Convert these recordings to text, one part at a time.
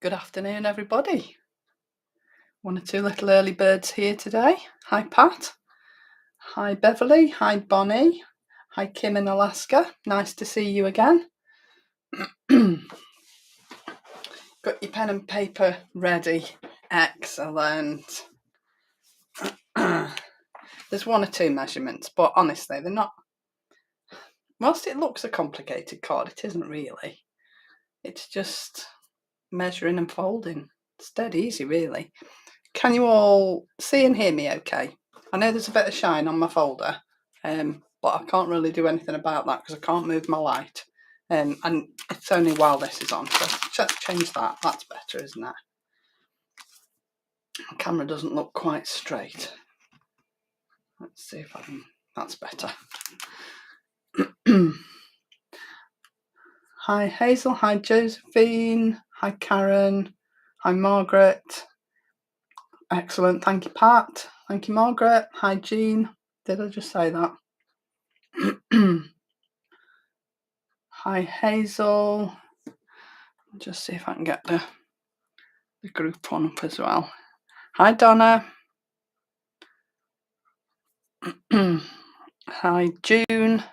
Good afternoon, everybody. One or two little early birds here today. Hi, Pat. Hi, Beverly. Hi, Bonnie. Hi, Kim in Alaska. Nice to see you again. Got your pen and paper ready. Excellent. There's one or two measurements, but honestly, they're not. Whilst it looks a complicated card, it isn't really. It's just measuring and folding. It's dead easy, really. Can you all see and hear me okay? I know there's a bit of shine on my folder, but I can't really do anything about that because I can't move my light. And it's only while this is on, so let's change that. That's better, isn't it? The camera doesn't look quite straight. Let's see if I can. That's better. Hi, Hazel. Hi, Josephine. Hi, Karen. Hi, Margaret. Excellent. Thank you, Pat. Thank you, Margaret. Hi, Jean. Did I just say that? Hi, Hazel. Just see if I can get the group one up as well. Hi, Donna. Hi, June.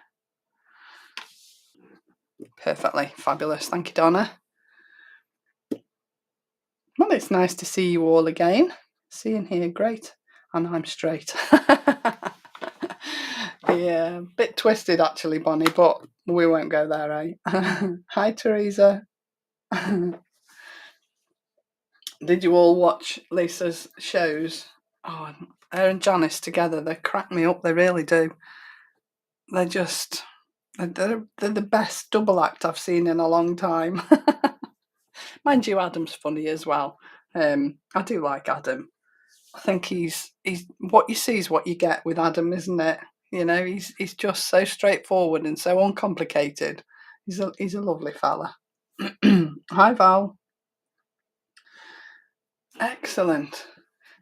Perfectly fabulous. Thank you, Donna. Well, it's nice to see you all again. Seeing here, great. And I'm straight. Yeah, a bit twisted actually, Bonnie, but we won't go there, eh? Hi, Teresa. Did you all watch Lisa's shows? Oh, her and Janice together, they crack me up, they really do. They're just, they're the best double act I've seen in a long time. Mind you, Adam's funny as well. I do like Adam. I think he's what you see is what you get with Adam, isn't it? You know, he's just so straightforward and so uncomplicated. He's a lovely fella. Hi, Val. Excellent.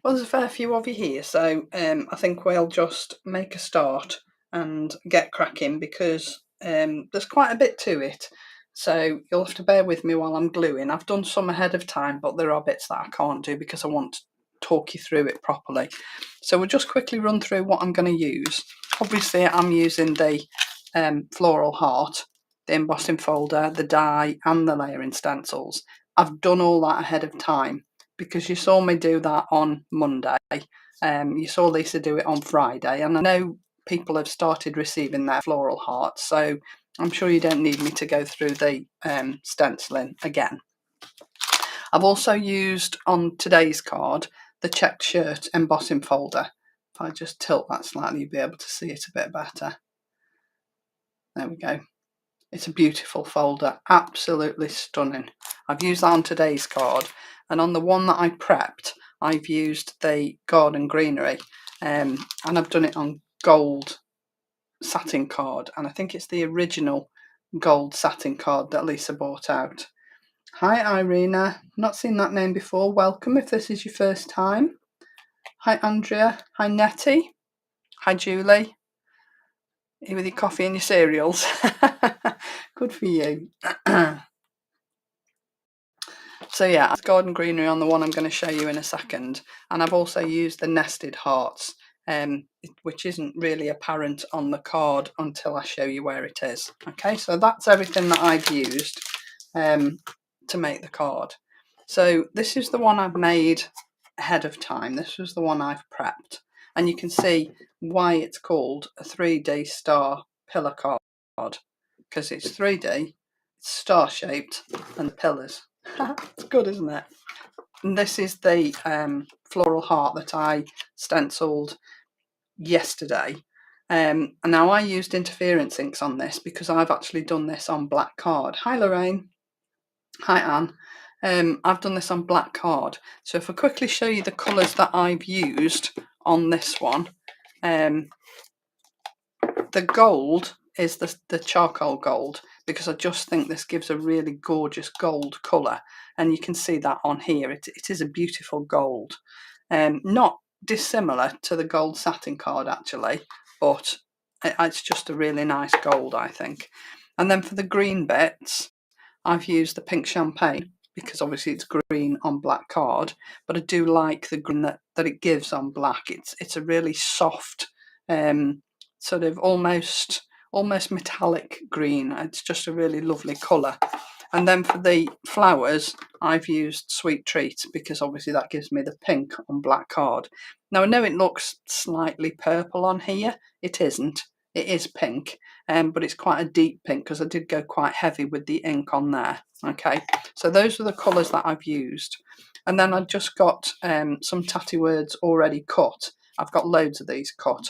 Well, there's a fair few of you here, so I think we'll just make a start and get cracking because there's quite a bit to it. So you'll have to bear with me while I'm gluing. I've done some ahead of time, but there are bits that I can't do because I want to talk you through it properly. So we'll just quickly run through what I'm going to use. Obviously, I'm using the Floral Heart, the embossing folder, the die, and the layering stencils. I've done all that ahead of time because you saw me do that on Monday. You saw Lisa do it on Friday, and I know people have started receiving their Floral Heart, so I'm sure you don't need me to go through the stenciling again. I've also used on today's card the checked shirt embossing folder. If I just tilt that slightly, you'll be able to see it a bit better. There we go. It's a beautiful folder, absolutely stunning. I've used that on today's card, and on the one that I prepped, I've used the Garden Greenery, and I've done it on gold satin card, and I think it's the original gold satin card that Lisa bought out. Hi, Irina. Not seen that name before. Welcome if this is your first time. Hi, Andrea. Hi, Nettie. Hi, Julie. Here with your coffee and your cereals. Good for you. So yeah, it's Garden Greenery on the one I'm going to show you in a second. And I've also used the nested hearts, which isn't really apparent on the card until I show you where it is. Okay, so that's everything that I've used to make the card. So this is the one I've made ahead of time. This was the one I've prepped. And you can see why it's called a 3D star pillar card, because it's 3D, it's star shaped, and the pillars. It's good, isn't it? And this is the Floral Heart that I stenciled yesterday. And now I used interference inks on this because I've actually done this on black card. Hi, Lorraine. Hi, Anne. I've done this on black card. So if I quickly show you the colours that I've used on this one, the gold is the charcoal gold, because I just think this gives a really gorgeous gold colour, and you can see that on here. It is a beautiful gold, not dissimilar to the gold satin card actually, but it's just a really nice gold, I think. And then for the green bits, I've used the pink champagne, because obviously it's green on black card, but I do like the green that it gives on black. It's a really soft, sort of almost metallic green. It's just a really lovely colour. And then for the flowers, I've used Sweet Treat, because obviously that gives me the pink on black card. Now I know it looks slightly purple on here. It isn't. It is pink, but it's quite a deep pink because I did go quite heavy with the ink on there. Okay, so those are the colours that I've used. And then I just got some tatty words already cut. I've got loads of these cut,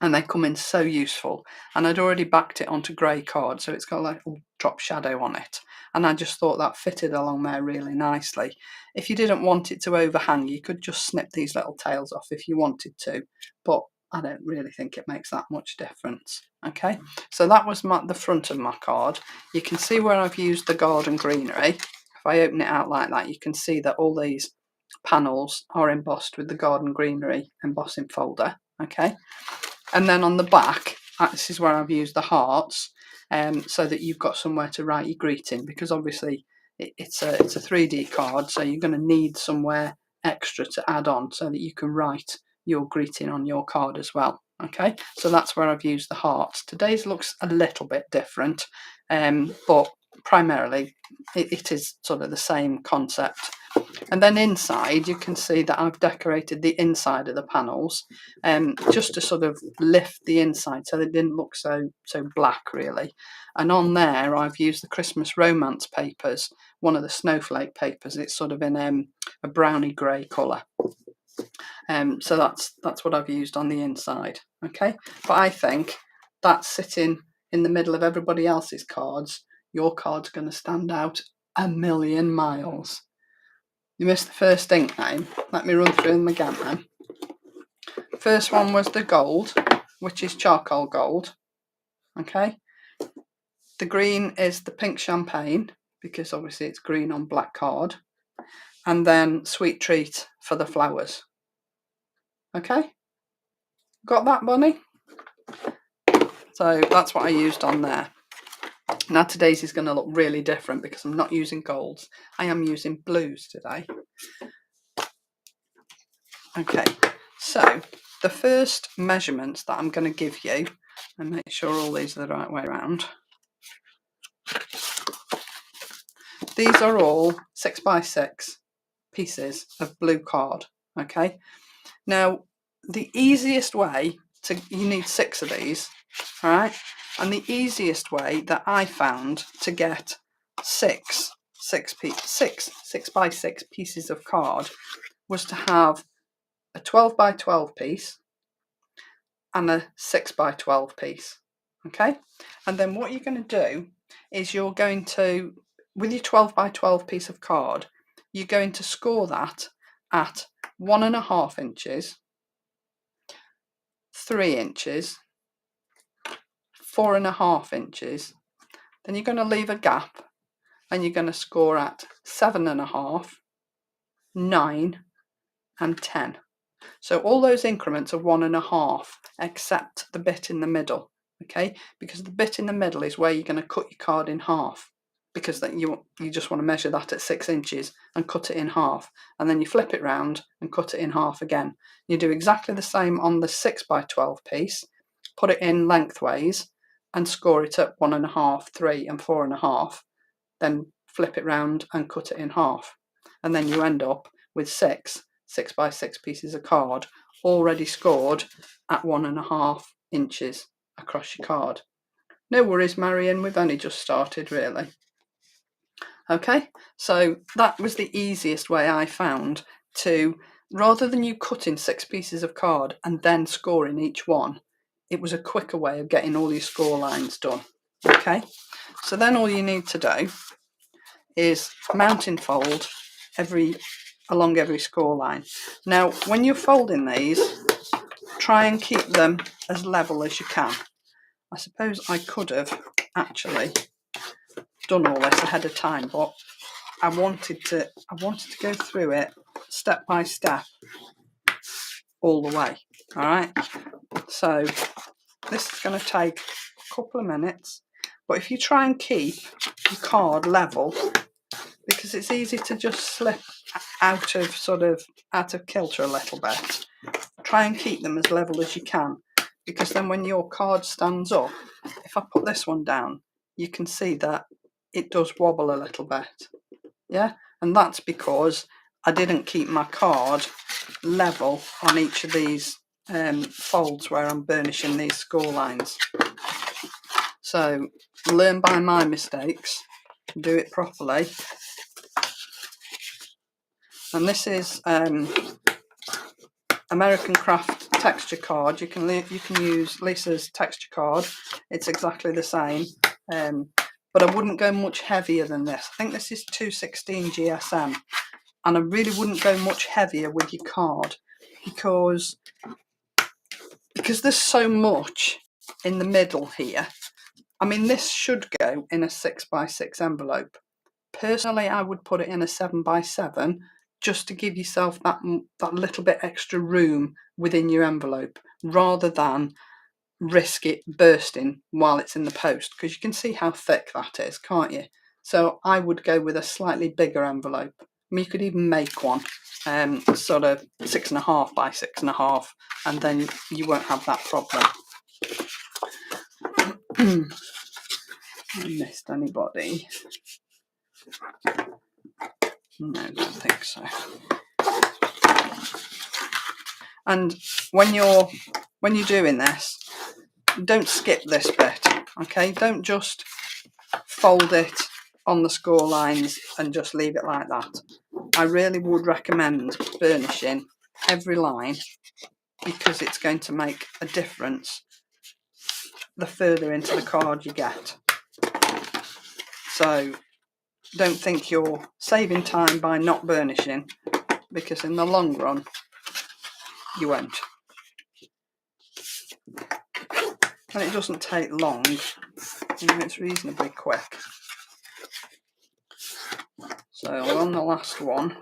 and they come in so useful. And I'd already backed it onto grey card, so it's got like a drop shadow on it. And I just thought that fitted along there really nicely. If you didn't want it to overhang, you could just snip these little tails off if you wanted to, but I don't really think it makes that much difference. Okay, so that was the front of my card. You can see where I've used the garden greenery. If I open it out like that, you can see that all these panels are embossed with the garden greenery embossing folder. Okay, and then on the back, this is where I've used the hearts, so that you've got somewhere to write your greeting, because obviously it's a 3D card, so you're going to need somewhere extra to add on so that you can write your greeting on your card as well. Okay, so that's where I've used the hearts. Today's looks a little bit different, but primarily it is sort of the same concept. And then inside, you can see that I've decorated the inside of the panels, just to sort of lift the inside so they didn't look so black really. And on there, I've used the Christmas romance papers, one of the snowflake papers. It's sort of in a browny grey colour. So that's what I've used on the inside. Okay, but I think that's sitting in the middle of everybody else's cards. Your card's going to stand out a million miles. You missed the first ink name. Let me run through them again then. First one was the gold, which is charcoal gold. Okay. The green is the pink champagne, because obviously it's green on black card. And then Sweet Treat for the flowers. Okay. Got that, Bunny? So that's what I used on there. Now today's is going to look really different because I'm not using golds. I am using blues today. Okay, so the first measurements that I'm going to give you, and make sure all these are the right way around. These are all 6x6 pieces of blue card. Okay, now the easiest way you need 6 of these, all right, and the easiest way that I found to get 6x6 pieces of card was to have a 12x12 piece and a 6x12 piece. Okay, and then what you're going to do is you're going to, with your 12x12 piece of card, you're going to score that at 1.5 inches, 3 inches, 4.5 inches. Then you're going to leave a gap and you're going to score at 7.5, 9 and 10. So all those increments are 1.5, except the bit in the middle. Okay, because the bit in the middle is where you're going to cut your card in half, because then you just want to measure that at 6 inches and cut it in half, and then you flip it round and cut it in half again. You do exactly the same on the 6x12 piece, put it in lengthways and score it at 1.5, 3 and 4.5, then flip it round and cut it in half, and then you end up with 6x6 pieces of card already scored at 1.5 inches across your card. No worries, Marion, we've only just started really. Okay, so that was the easiest way I found to, rather than you cutting 6 pieces of card and then scoring each one, it was a quicker way of getting all your score lines done. Okay, so then all you need to do is mountain fold along every score line. Now when you're folding these, try and keep them as level as you can. I suppose I could have actually done all this ahead of time, but I wanted to go through it step by step all the way. All right, so this is going to take a couple of minutes, but if you try and keep your card level because it's easy to just slip out of kilter a little bit. Try and keep them as level as you can, because then when your card stands up, if I put this one down, you can see that it does wobble a little bit. Yeah, and that's because I didn't keep my card level on each of these folds where I'm burnishing these score lines. So learn by my mistakes, do it properly. And this is American Craft texture card. You can use Lisa's texture card. It's exactly the same, but I wouldn't go much heavier than this. I think this is 216 GSM, and I really wouldn't go much heavier with your card because there's so much in the middle here. I mean, this should go in a 6x6 envelope. Personally, I would put it in a 7x7 just to give yourself that little bit extra room within your envelope, rather than risk it bursting while it's in the post, because you can see how thick that is, can't you? So I would go with a slightly bigger envelope. I mean, you could even make one sort of 6.5 by 6.5, and then you won't have that problem. I missed anybody? No, I don't think so. And when you're doing this, don't skip this bit, okay? Don't just fold it on the score lines and just leave it like that. I really would recommend burnishing every line, because it's going to make a difference the further into the card you get. So don't think you're saving time by not burnishing, because in the long run you won't. And it doesn't take long, it's reasonably quick. So on the last one,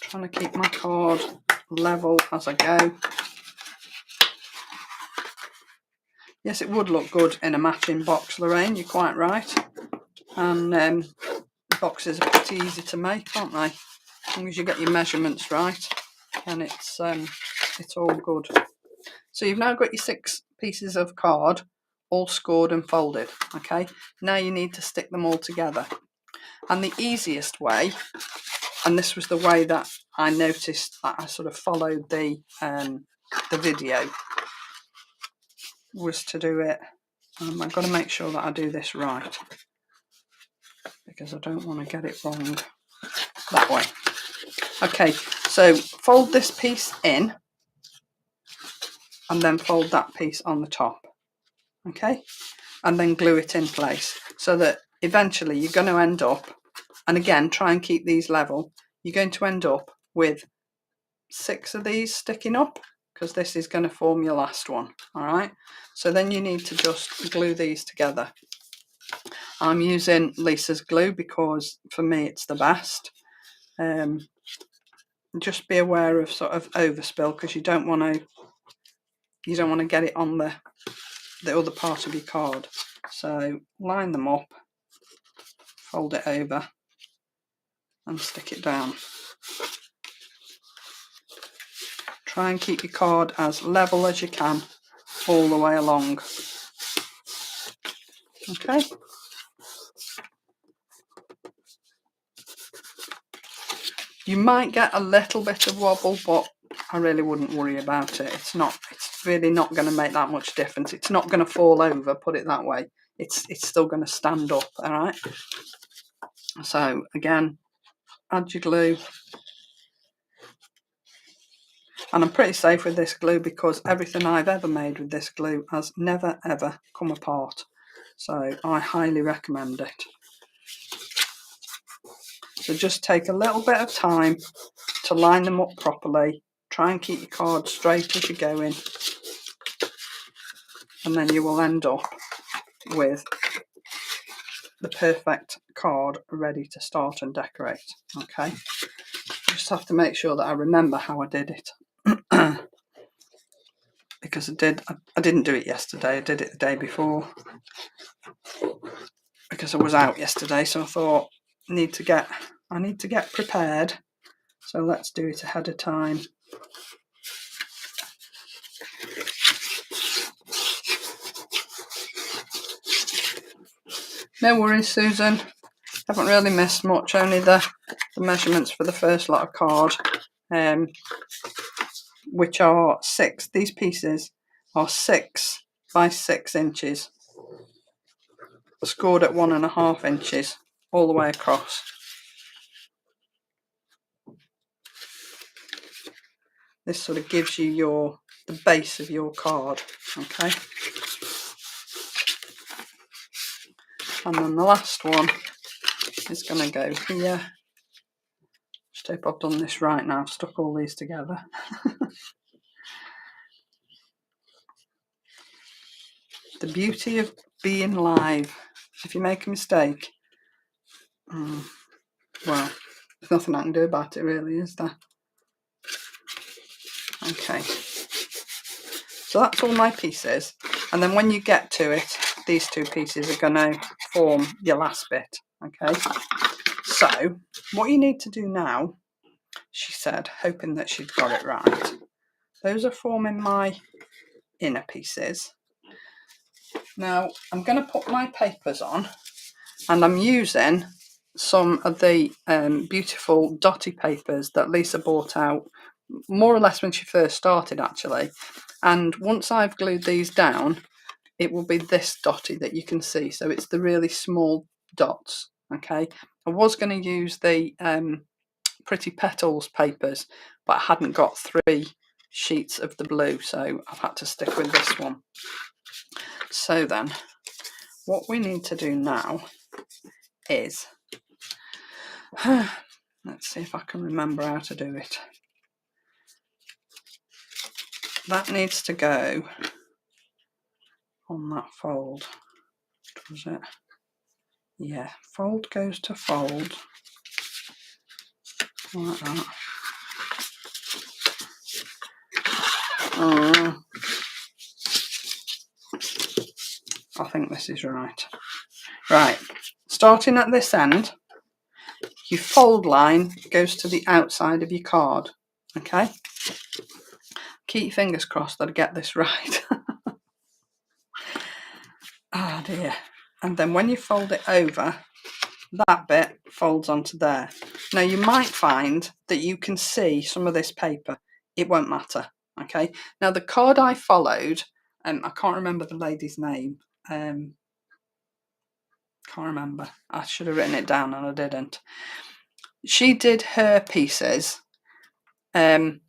trying to keep my card level as I go. Yes, it would look good in a matching box, Lorraine, you're quite right. And boxes are pretty easy to make, aren't they? As long as you get your measurements right, and it's all good. So you've now got your 6 pieces of card all scored and folded. Okay, now you need to stick them all together. And the easiest way, and this was the way that I noticed that I sort of followed the video, was to do it. I've got to make sure that I do this right, because I don't want to get it wrong. That way. Okay, so fold this piece in and then fold that piece on the top. Okay, and then glue it in place, so that eventually you're going to end up, and again try and keep these level, you're going to end up with 6 of these sticking up, because this is going to form your last one. All right, so then you need to just glue these together. I'm using Lisa's glue because for me it's the best. Just be aware of sort of overspill, because you don't want to get it on the other part of your card. So line them up, fold it over and stick it down. Try and keep your card as level as you can all the way along. Okay. You might get a little bit of wobble, but I really wouldn't worry about it. It's really not going to make that much difference. It's not going to fall over, put it that way. It's still going to stand up, all right? So again, add your glue. And I'm pretty safe with this glue, because everything I've ever made with this glue has never ever come apart. So I highly recommend it. So just take a little bit of time to line them up properly. Try and keep your card straight as you're going, and then you will end up with the perfect card ready to start and decorate. Okay, just have to make sure that I remember how I did it. Because I didn't do it yesterday, I did it the day before, because I was out yesterday, so I thought I need to get prepared, so let's do it ahead of time. No worries, Susan, haven't really missed much, only the measurements for the first lot of card, which are these pieces are 6 by 6 inches, scored at 1.5 inches all the way across. This sort of gives you the base of your card, okay? And then the last one is going to go here. Just hope I've done this right now. I've stuck all these together. The beauty of being live. If you make a mistake, well, there's nothing I can do about it really, is there? Okay. So that's all my pieces. And then when you get to it, these two pieces are going to form your last bit. Okay. So what you need to do now, she said, hoping that she'd got it right. Those are forming my inner pieces. Now I'm going to put my papers on, and I'm using some of the beautiful dotty papers that Lisa bought out more or less when she first started actually. And once I've glued these down, it will be this dotty that you can see. So it's the really small dots. Okay. I was going to use the Pretty Petals papers, but I hadn't got 3 sheets of the blue, so I've had to stick with this one. So then what we need to do now is let's see if I can remember how to do it. That needs to go on that fold, does it? Yeah, fold goes to fold like that. I think this is right. Right, starting at this end, your fold line goes to the outside of your card. Okay, keep your fingers crossed that I get this right. Oh dear. And then when you fold it over, that bit folds onto there. Now you might find that you can see some of this paper. It won't matter. Okay. Now the card I followed, I can't remember the lady's name. Can't remember. I should have written it down and I didn't. She did her pieces, and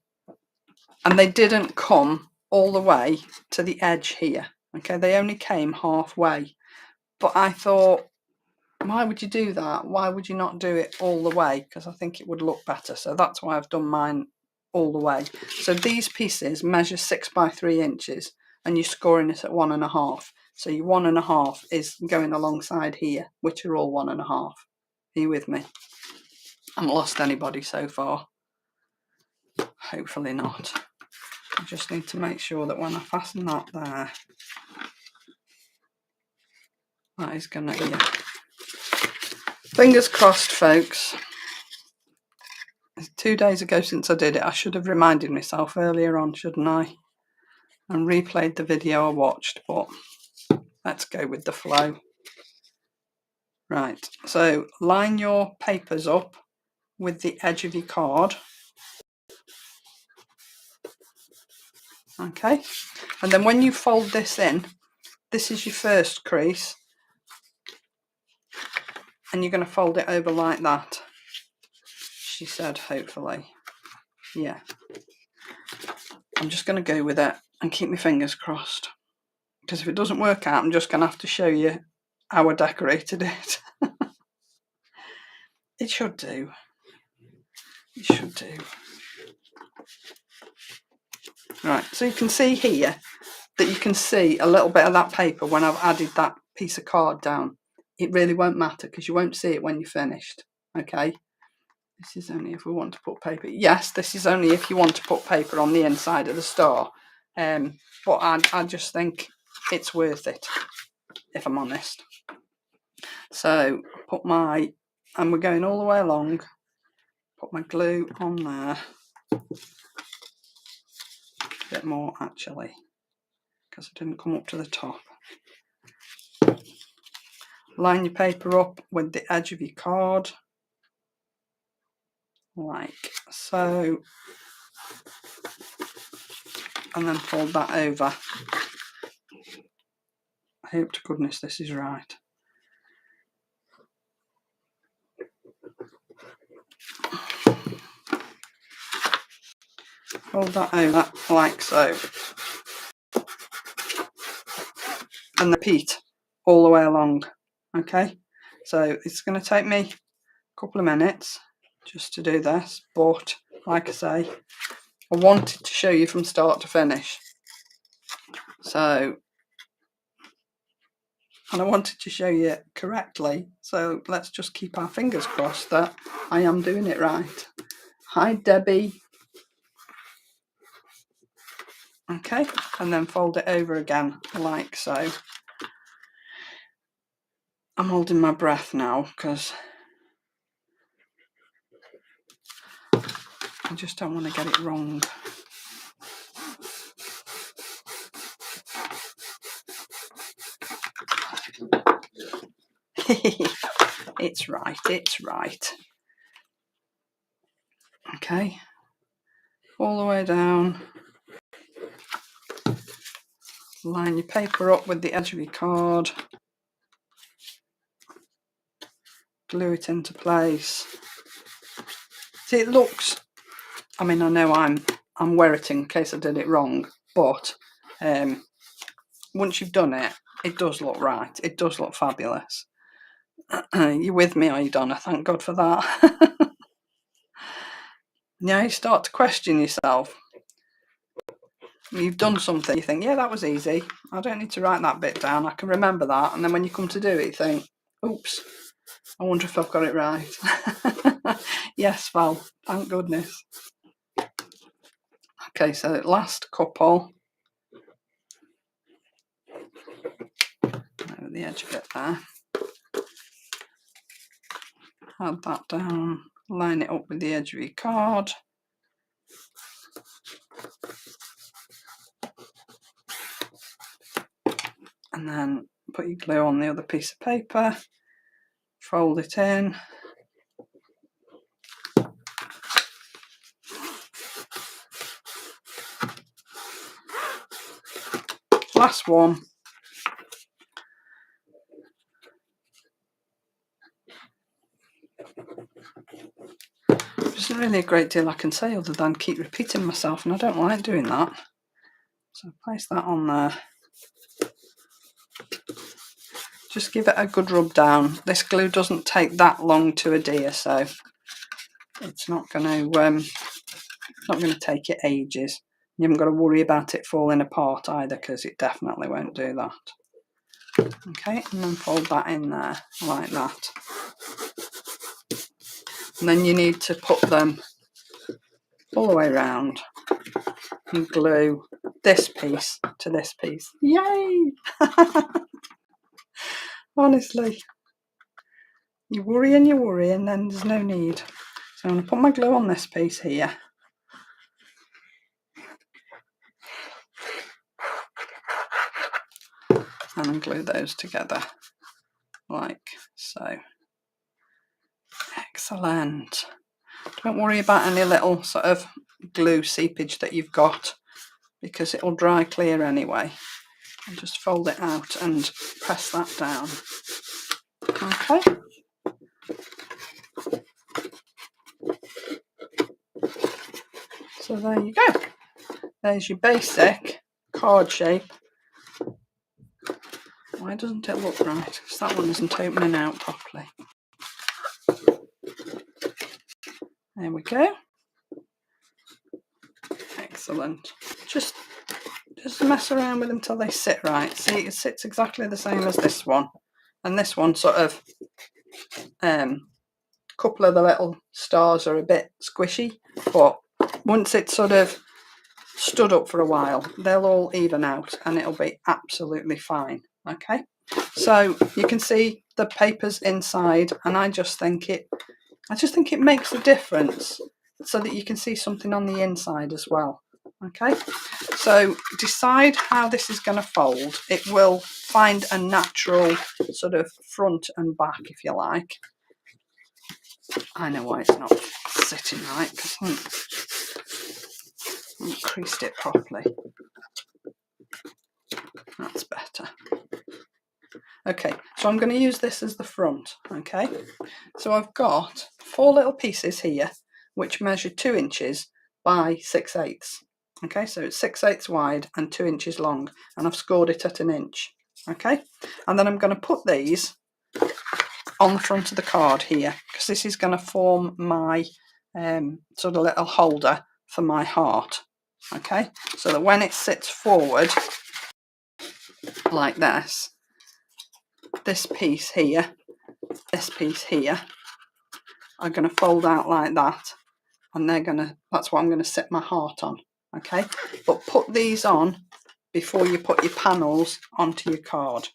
they didn't come all the way to the edge here. Okay, they only came halfway. But I thought, why would you do that? Why would you not do it all the way? Because I think it would look better. So that's why I've done mine all the way. So these pieces measure 6 by 3 inches, and you're scoring it at 1.5. So your 1.5 is going alongside here, which are all 1.5. Are you with me? I haven't lost anybody so far. Hopefully not. I just need to make sure that when I fasten that there, that is going to, yeah. Fingers crossed, folks. It's 2 days ago since I did it. I should have reminded myself earlier on, shouldn't I? And replayed the video I watched, but let's go with the flow. Right, so line your papers up with the edge of your card. Okay, and then when you fold this in, this is your first crease, and you're going to fold it over like that. She said, hopefully. Yeah. I'm just going to go with it and keep my fingers crossed. Because if it doesn't work out, I'm just going to have to show you how I decorated it. It should do. It should do. Right, so you can see here that you can see a little bit of that paper when I've added that piece of card down. It really won't matter because you won't see it when you're finished. Okay. This is only if we want to put paper. Yes, this is only if you want to put paper on the inside of the star. But I just think it's worth it, if I'm honest. So put my, and we're going all the way along, put my glue on there, a bit more actually, because it didn't come up to the top. Line your paper up with the edge of your card, like so, and then fold that over. I hope to goodness this is right. Fold that over like so, and repeat all the way along. Okay, so it's going to take me a couple of minutes just to do this, but like I say, I wanted to show you from start to finish. So, and I wanted to show you correctly, so let's just keep our fingers crossed that I am doing it right. Hi Debbie. Okay, and then fold it over again like so. I'm holding my breath now because I just don't want to get it wrong. It's right, it's right. Okay, all the way down. Line your paper up with the edge of your card. Glue it into place. See, it looks, I mean, I know I'm werriting in case I did it wrong, but once you've done it, it does look right. It does look fabulous. You with me, are you, Donna? Thank God for that. Now you start to question yourself. You've done something, you think, yeah, that was easy. I don't need to write that bit down. I can remember that. And then when you come to do it, you think, oops, I wonder if I've got it right. Yes, Val, thank goodness. Okay, so last couple. Over the edge of it there. Add that down, line it up with the edge of your card. And then put your glue on the other piece of paper, fold it in. Last one. There isn't really a great deal I can say other than keep repeating myself, and I don't like doing that. So place that on there. Just give it a good rub down. This glue doesn't take that long to adhere, so it's not going to take it ages. You haven't got to worry about it falling apart either, because it definitely won't do that. Okay, and then fold that in there like that. And then you need to put them all the way around and glue this piece to this piece. Yay! Honestly, you worry and then there's no need. So I'm going to put my glue on this piece here. And then glue those together like so. Excellent. Don't worry about any little sort of glue seepage that you've got, because it'll dry clear anyway. And just fold it out and press that down. Okay. So there you go. There's your basic card shape. Why doesn't it look right? Because that one isn't opening out properly. There we go. Excellent. Just mess around with them till they sit right. See, it sits exactly the same as this one. And this one sort of, couple of the little stars are a bit squishy, but once it's sort of stood up for a while, they'll all even out and it'll be absolutely fine. Okay, So you can see the paper's inside, and I just think it makes a difference so that you can see something on the inside as well. Okay, so decide how this is going to fold. It will find a natural sort of front and back, if you like. I know why it's not sitting right, because I haven't creased it properly. That's better. Okay, so I'm going to use this as the front. Okay, so I've got 4 little pieces here which measure 2 inches by 6/8. Okay, so it's 6/8 wide and 2 inches long, and I've scored it at 1 inch. Okay, and then I'm going to put these on the front of the card here, because this is going to form my sort of little holder for my heart. Okay, so that when it sits forward like this, this piece here are going to fold out like that, and that's what I'm going to set my heart on. Okay, but put these on before you put your panels onto your card.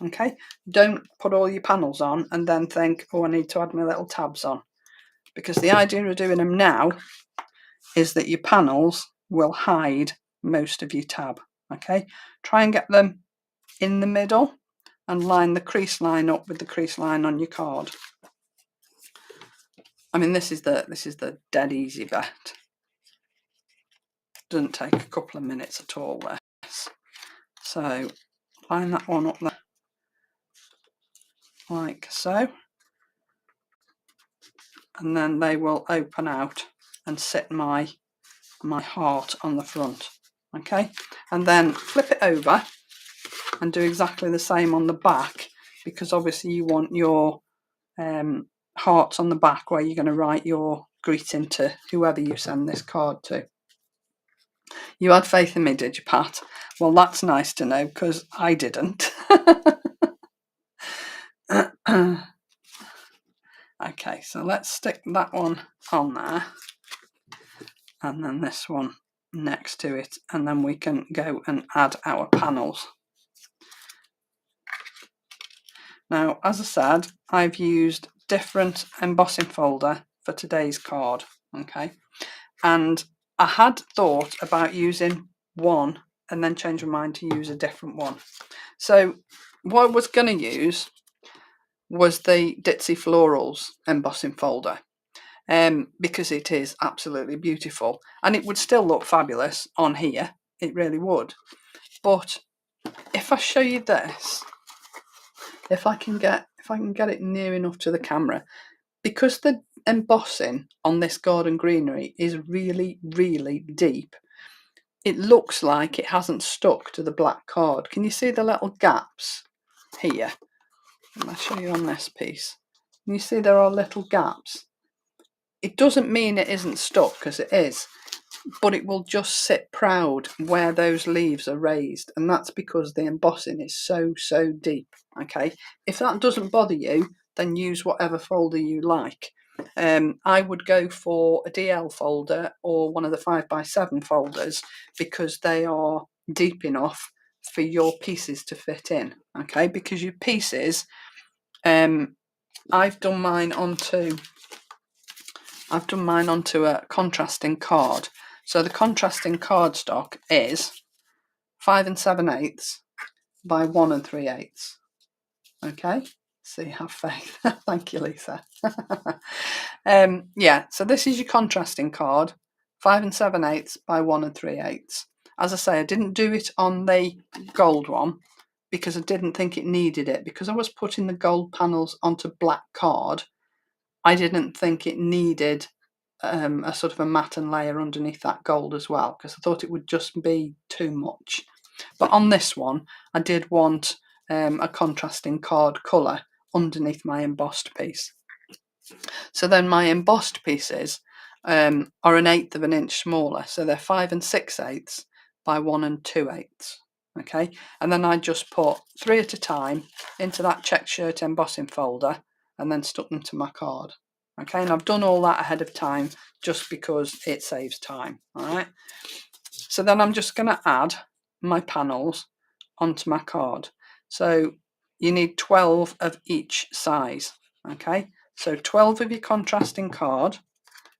Okay, don't put all your panels on and then think, oh, I need to add my little tabs on, because the idea of doing them now is that your panels will hide most of your tab. Okay, try and get them in the middle and line the crease line up with the crease line on your card. I mean, this is the dead easy bit. Doesn't take a couple of minutes at all, this. So line that one up there like so, and then they will open out and sit my heart on the front. Okay, and then flip it over and do exactly the same on the back, because obviously you want your hearts on the back where you're going to write your greeting to whoever you send this card to. You had faith in me, did you, Pat? Well, that's nice to know, because I didn't. Okay, so let's stick that one on there, and then this one next to it, and then we can go and add our panels. Now, as I said, I've used different embossing folder for today's card. Okay, and I had thought about using one and then change my mind to use a different one. So what I was going to use was the Ditzy Florals embossing folder, because it is absolutely beautiful, and it would still look fabulous on here. It really would. But if I show you this, if I can get it near enough to the camera, because the embossing on this garden greenery is really, really deep, it looks like it hasn't stuck to the black card. Can you see the little gaps here? I'll show you on this piece. Can you see there are little gaps? It doesn't mean it isn't stuck, because it is, but it will just sit proud where those leaves are raised, and that's because the embossing is so deep. Okay, if that doesn't bother you, then use whatever folder you like. I would go for a DL folder or one of the 5x7 folders, because they are deep enough for your pieces to fit in. Okay, because your pieces, I've done mine onto a contrasting card. So the contrasting cardstock is 5 7/8 by 1 3/8. Okay, so you have faith. Thank you, Lisa. Yeah, so this is your contrasting card, 5 7/8 by 1 3/8. As I say, I didn't do it on the gold one because I didn't think it needed it, because I was putting the gold panels onto black card. I didn't think it needed a sort of a matten layer underneath that gold as well, because I thought it would just be too much. But on this one, I did want a contrasting card colour underneath my embossed piece. So then my embossed pieces are 1/8 of an inch smaller, so they're 5 6/8 by 1 2/8. Okay, and then I just put 3 at a time into that check shirt embossing folder, and then stuck them to my card. Okay, and I've done all that ahead of time just because it saves time. All right, so then I'm just going to add my panels onto my card. So you need 12 of each size. Okay, so 12 of your contrasting card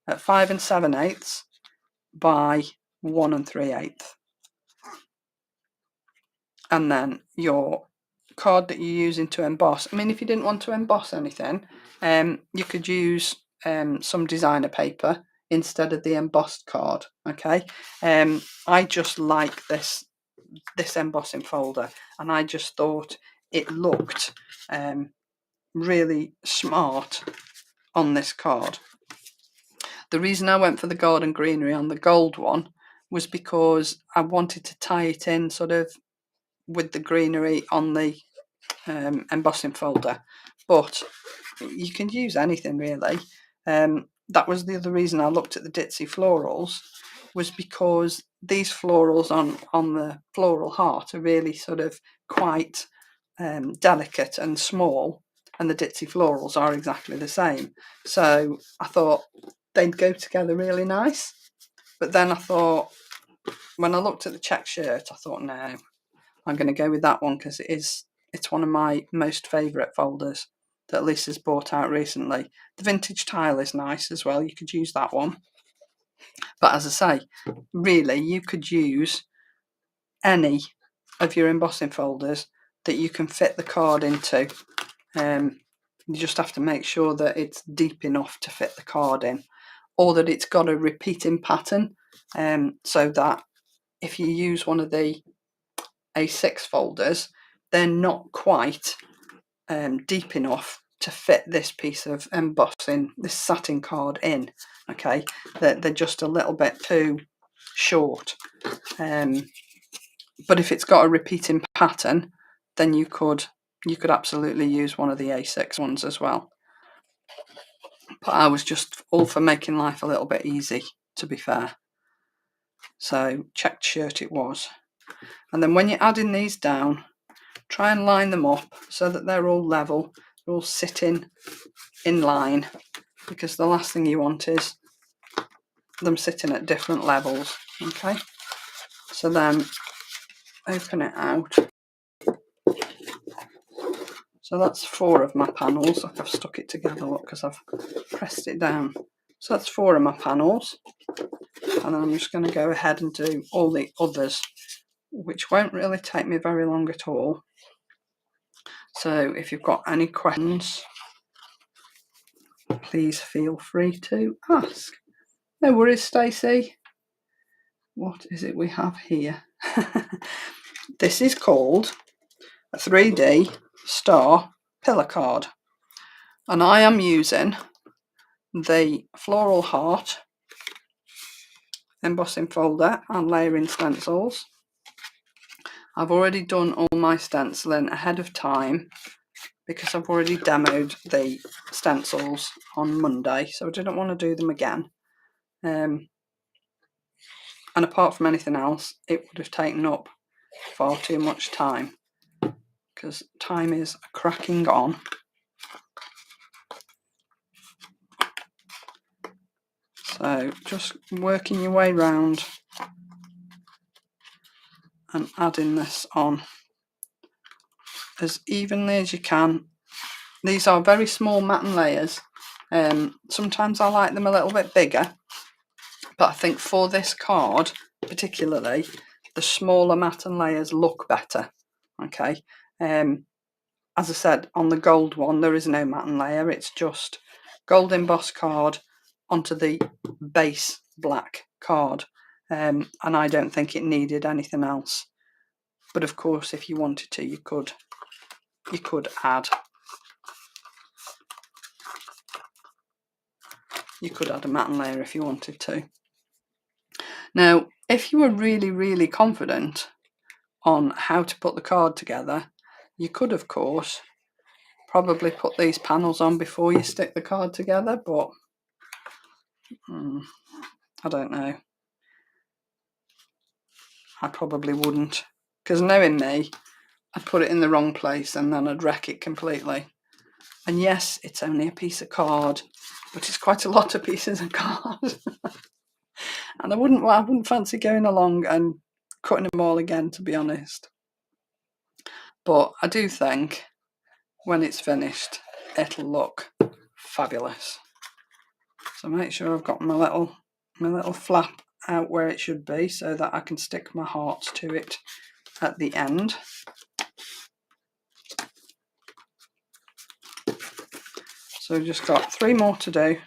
at 5 7/8 by 1 3/8, and then your card that you're using to emboss. I mean, if you didn't want to emboss anything, you could use some designer paper instead of the embossed card. Okay, I just like this embossing folder, and I just thought it looked really smart on this card. The reason I went for the garden greenery on the gold one was because I wanted to tie it in sort of with the greenery on the embossing folder, but you can use anything really. That was the other reason I looked at the Ditzy florals, was because these florals on the Floral Heart are really sort of quite delicate and small, and the Ditzy florals are exactly the same. So I thought they'd go together really nice. But then I thought, when I looked at the check shirt, I thought, no, I'm going to go with that one because it's one of my most favourite folders that Lisa's bought out recently. The vintage tile is nice as well. You could use that one. But as I say, really, you could use any of your embossing folders that you can fit the card into. You just have to make sure that it's deep enough to fit the card in, or that it's got a repeating pattern, so that if you use one of the A6 folders, they're not quite deep enough to fit this piece of embossing, this satin card in. Okay, they're just a little bit too short. But if it's got a repeating pattern, then you could absolutely use one of the A6 ones as well. But I was just all for making life a little bit easy, to be fair. So checked shirt it was. And then when you're adding these down, try and line them up so that they're all level, they're all sitting in line, because the last thing you want is them sitting at different levels. Okay, so then open it out. So that's 4 of my panels. Like, I've stuck it together, look, because I've pressed it down. So that's 4 of my panels, and then I'm just going to go ahead and do all the others, which won't really take me very long at all. So if you've got any questions, please feel free to ask. No worries, Stacey. What is it we have here? This is called a 3D star pillar card, and I am using the Floral Heart embossing folder and layering stencils. I've already done all my stenciling ahead of time because I've already demoed the stencils on Monday, so I didn't want to do them again. And apart from anything else, it would have taken up far too much time, because time is cracking on. So just working your way round and adding this on as evenly as you can. These are very small matten layers. Sometimes I like them a little bit bigger, but I think for this card particularly, the smaller matten layers look better. Okay, as I said, on the gold one there is no matten layer, it's just gold embossed card onto the base black card, and I don't think it needed anything else. But of course, if you wanted to, you could add a matten layer if you wanted to. Now, if you were really confident on how to put the card together, you could, of course, probably put these panels on before you stick the card together, but I don't know. I probably wouldn't, because knowing me, I'd put it in the wrong place and then I'd wreck it completely. And yes, it's only a piece of card, but it's quite a lot of pieces of card. And I wouldn't fancy going along and cutting them all again, to be honest. But I do think when it's finished, it'll look fabulous. So make sure I've got my little flap out where it should be so that I can stick my hearts to it at the end. So we've just got 3 more to do,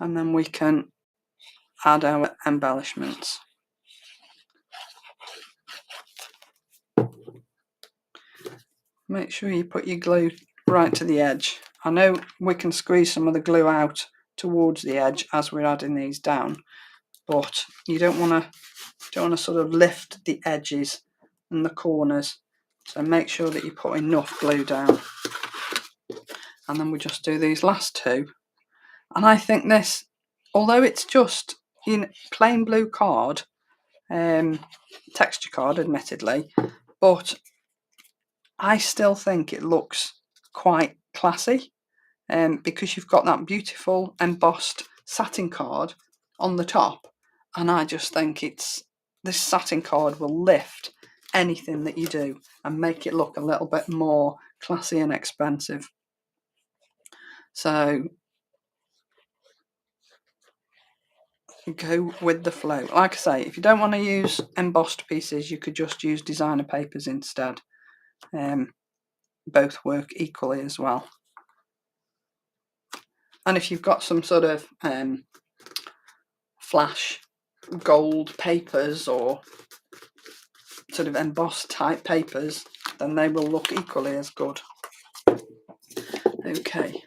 and then we can add our embellishments. Make sure you put your glue right to the edge. I know we can squeeze some of the glue out towards the edge as we're adding these down, but you don't want to sort of lift the edges and the corners. So make sure that you put enough glue down. And then we just do these last 2. And I think this, although it's just in plain blue card, texture card admittedly, but I still think it looks quite classy, because you've got that beautiful embossed satin card on the top, and I just think this satin card will lift anything that you do and make it look a little bit more classy and expensive. So go with the flow. Like I say, if you don't want to use embossed pieces, you could just use designer papers instead. Both work equally as well. And if you've got some sort of flash gold papers or sort of embossed type papers, then they will look equally as good. Okay,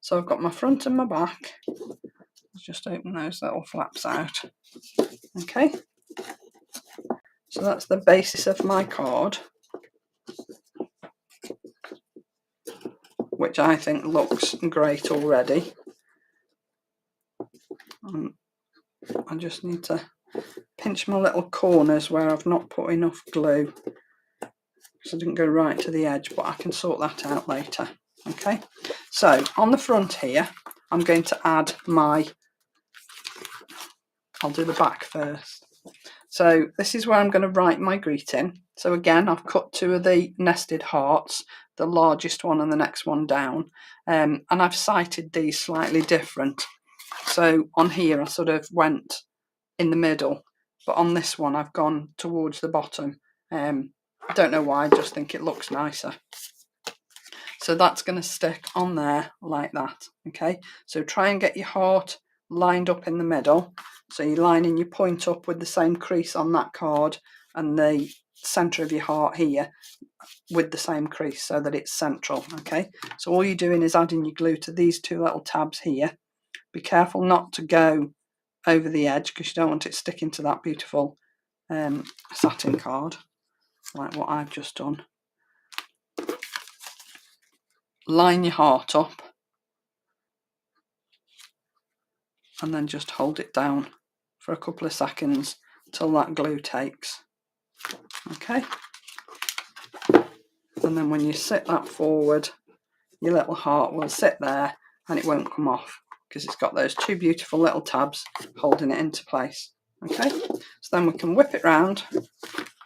so I've got my front and my back. Let's just open those little flaps out. Okay, so that's the basis of my card, which I think looks great already. I just need to pinch my little corners where I've not put enough glue, so I didn't go right to the edge, but I can sort that out later. Okay, so on the front here, I'm going to add I'll do the back first. So this is where I'm going to write my greeting. So again, I've cut 2 of the nested hearts, the largest one and the next one down, and I've sighted these slightly different. So on here I sort of went in the middle, but on this one I've gone towards the bottom. I don't know why, I just think it looks nicer. So that's going to stick on there like that. Okay, so try and get your heart lined up in the middle. So you're lining your point up with the same crease on that card and the centre of your heart here with the same crease so that it's central. Okay, so all you're doing is adding your glue to these 2 little tabs here. Be careful not to go over the edge because you don't want it sticking to that beautiful satin card like what I've just done. Line your heart up and then just hold it down for a couple of seconds till that glue takes. Okay, and then when you sit that forward, your little heart will sit there and it won't come off because it's got those 2 beautiful little tabs holding it into place. Okay, so then we can whip it round,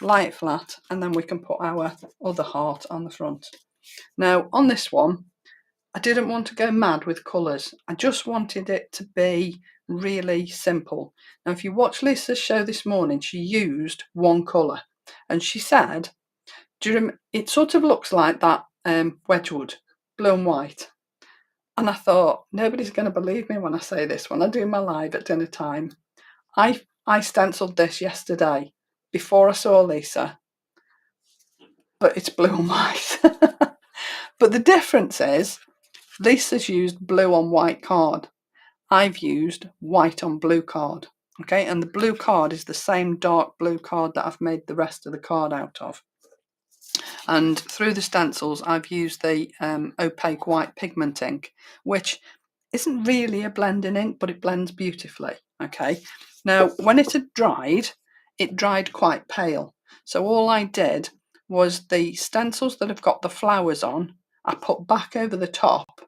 lie it flat, and then we can put our other heart on the front. Now on this one, I didn't want to go mad with colours. I just wanted it to be really simple. Now if you watch Lisa's show this morning, she used 1 colour and she said, it sort of looks like that Wedgwood, blue and white. And I thought, nobody's going to believe me when I say this when I do my live at dinner time. I stenciled this yesterday before I saw Lisa, but it's blue and white. But the difference is Lisa's used blue on white card. I've used white on blue card. Okay, and the blue card is the same dark blue card that I've made the rest of the card out of. And through the stencils, I've used the opaque white pigment ink, which isn't really a blending ink, but it blends beautifully. Okay, now when it had dried, it dried quite pale. So all I did was the stencils that have got the flowers on, I put back over the top,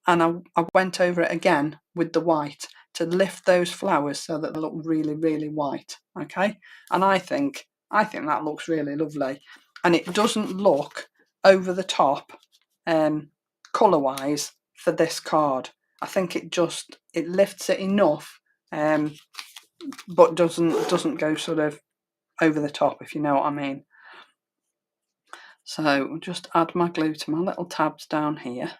and I went over it again with the white to lift those flowers so that they look really, really white. Okay, and I think that looks really lovely, and it doesn't look over the top colour wise for this card. I think it lifts it enough, but doesn't go sort of over the top, if you know what I mean. So I'll just add my glue to my little tabs down here.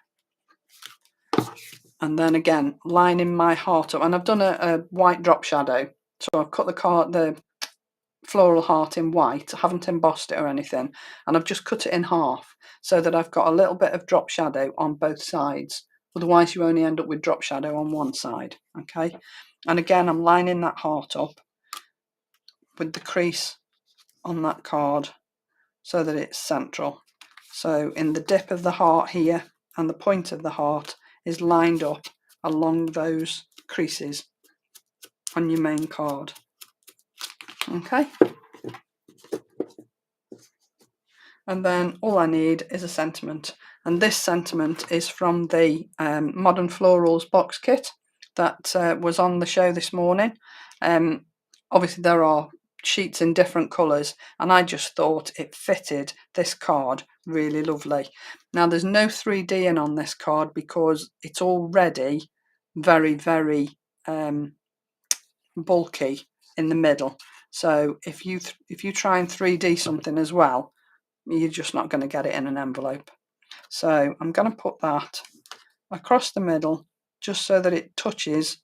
And then again, lining my heart up. And I've done a white drop shadow. So I've cut the Floral Heart in white. I haven't embossed it or anything. And I've just cut it in half so that I've got a little bit of drop shadow on both sides. Otherwise, you only end up with drop shadow on one side. Okay. And again, I'm lining that heart up with the crease on that card so that it's central. So in the dip of the heart here and the point of the heart is lined up along those creases on your main card. Okay. And then all I need is a sentiment. And this sentiment is from the Modern Florals box kit that was on the show this morning. Obviously there are sheets in different colours, and I just thought it fitted this card really lovely. Now there's no 3Ding on this card because it's already very, very bulky in the middle. So if you try and 3D something as well, you're just not going to get it in an envelope. So I'm going to put that across the middle just so that it touches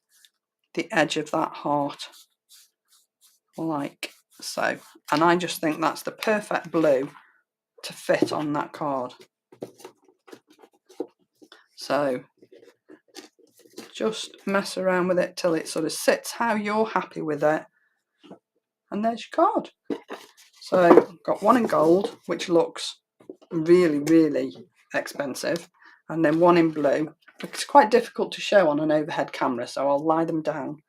the edge of that heart, like so. And I just think that's the perfect blue to fit on that card. So just mess around with it till it sort of sits how you're happy with it. And there's your card. So I've got one in gold, which looks really, really expensive, and then one in blue. It's quite difficult to show on an overhead camera, so I'll lie them down.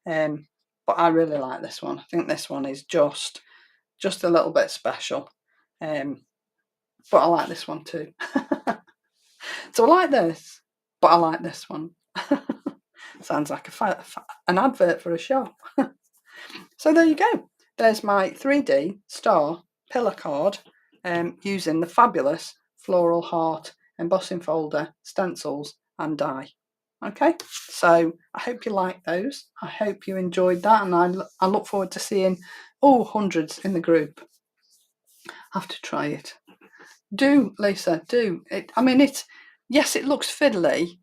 But I really like this one. I think this one is just a little bit special. But I like this one too. So I like this, but I like this one. Sounds like an advert for a shop. So there you go. There's my 3D star pillar card using the fabulous Floral Heart embossing folder, stencils and die. Okay, so I hope you like those. I hope you enjoyed that, and I look forward to seeing hundreds in the group. I have to try it. Do, Lisa, do. I mean, yes, it looks fiddly,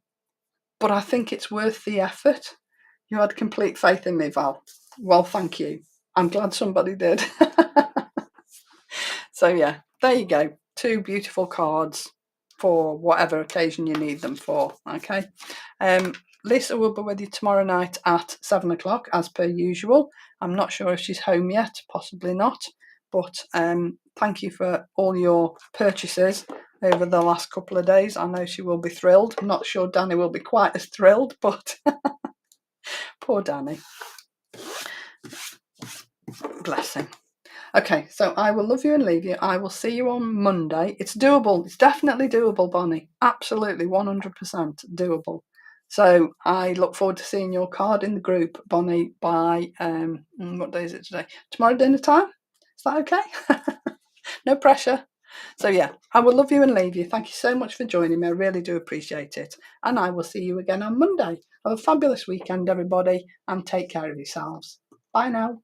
but I think it's worth the effort. You had complete faith in me, Val. Well, thank you. I'm glad somebody did. So yeah, there you go. 2 beautiful cards for whatever occasion you need them for. Okay. Lisa will be with you tomorrow night at 7 o'clock as per usual. I'm not sure if she's home yet, possibly not. But thank you for all your purchases over the last couple of days. I know she will be thrilled. I'm not sure Danny will be quite as thrilled, but poor Danny. Bless him. Okay, so I will love you and leave you. I will see you on Monday. It's doable. It's definitely doable, Bonnie. Absolutely, 100% doable. So I look forward to seeing your card in the group, Bonnie, by, what day is it today? Tomorrow dinner time? Is that okay? No pressure. So yeah, I will love you and leave you. Thank you so much for joining me. I really do appreciate it. And I will see you again on Monday. Have a fabulous weekend, everybody, and take care of yourselves. Bye now.